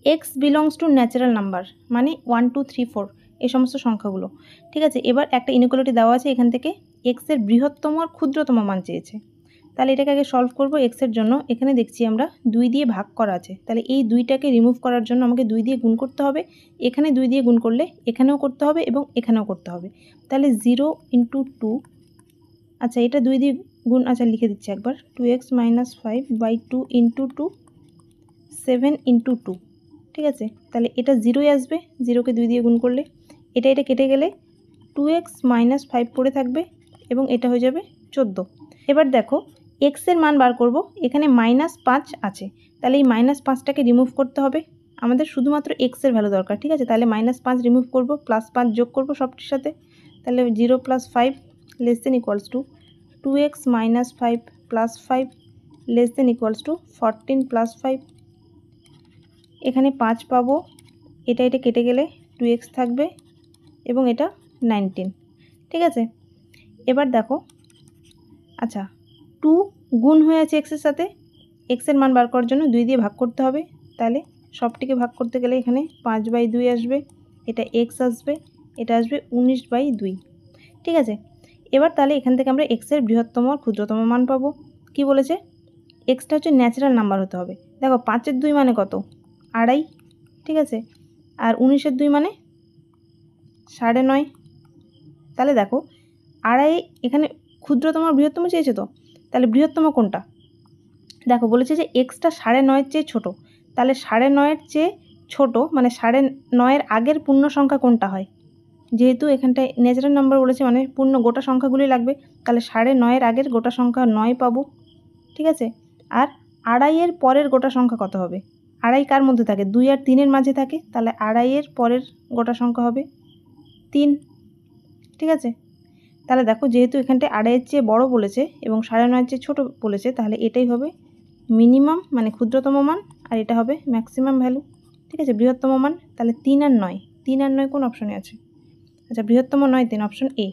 X belongs to natural number, মানে 1 2 3 4 এই সমস্ত সংখ্যাগুলো। ঠিক আছে, এবার একটা ইনইকুয়ালিটি দেওয়া আছে, এখান থেকে এক্সের বৃহত্তম আর ক্ষুদ্রতম মান চেয়েছে। তাহলে এটাকে আগে সলভ করব। এক্সের জন্য এখানে দেখছি আমরা 2 দিয়ে ভাগ করা আছে, তাহলে এই 2টাকে রিমুভ করার জন্য আমাকে 2 দিয়ে গুণ করতে হবে। এখানে 2 দিয়ে গুণ করলে এখানেও করতে হবে এবং এখানেও করতে হবে। তাহলে 0 × 2, আচ্ছা এটা 2 দিয়ে গুণ, আচ্ছা লিখে দিচ্ছি একবার, 2x - 5/2 × 2 7 × 2। ঠিক আছে, তাহলে এটা 0ই আসবে, 0কে 2 দিয়ে গুণ করলে। এটা কেটে গেলে 2x - 5 পড়ে থাকবে এবং এটা হয়ে যাবে 14। এবার দেখো এক্সের মান বার করব, এখানে -5 আছে, তাহলে এই -5টাকে রিমুভ করতে হবে। আমাদের শুধুমাত্র এক্সের ভ্যালু দরকার। ঠিক আছে, তাহলে -5 রিমুভ করব, +5 যোগ করব সবটির সাথে, তাহলে 0 + 5 > 2x - 5 + 5 > 14 + 5। এখানে 5 পাবো, এটা কেটে গেলে 2x থাকবে এবং এটা 19। ঠিক আছে, এবার দেখো, আচ্ছা 2 গুণ হয়ে আছে এক্সের সাথে, এক্সের মান বার করার জন্য 2 দিয়ে ভাগ করতে হবে। তাহলে সবটিকে ভাগ করতে গেলে এখানে 5/2 আসবে, এটা এক্স আসবে, এটা আসবে 19/2। ঠিক আছে, এবার তাহলে এখান থেকে আমরা এক্সের বৃহত্তম আর ক্ষুদ্রতম মান পাবো। কি বলেছে, এক্সটা হচ্ছে ন্যাচারাল নাম্বার হতে হবে। দেখো 5-এর 2 মানে কত, 2.5। ঠিক আছে, আর 19-এর 2 মানে 9.5। তাহলে দেখো 2.5 এখানে ক্ষুদ্রতম আর বৃহত্তম চেয়েছে, তো তাহলে বৃহত্তম কোনটা? দেখো বলেছে যে এক্সটা 9.5-এর চেয়ে ছোটো, তাহলে 9.5-এর চেয়ে ছোটো মানে 9.5-এর আগের পূর্ণ সংখ্যা কোনটা হয়? যেহেতু এখানটায় ন্যাচারাল নাম্বার বলেছে মানে পূর্ণ গোটা সংখ্যাগুলি লাগবে, তাহলে 9.5-এর আগের গোটা সংখ্যা 9 পাবো। ঠিক আছে, আর 2.5-এর পরের গোটা সংখ্যা কত হবে? 2.5 কার মধ্যে থাকে? 2 আর 3-এর মাঝে থাকে, তাহলে 2.5-এর পরের গোটা সংখ্যা হবে 3। ঠিক আছে, তাহলে দেখো যেহেতু এখানটায় 2.5-এর চেয়ে বড় বলেছে এবং 9.5-এর চেয়ে ছোটো বলেছে, তাহলে এটাই হবে মিনিমাম মানে ক্ষুদ্রতম মান, আর এটা হবে ম্যাক্সিমাম ভ্যালু। ঠিক আছে, বৃহত্তম মান। তাহলে 3 আর 9, 3 আর 9 কোন অপশনে আছে? আচ্ছা বৃহত্তম 9 3, অপশন এ।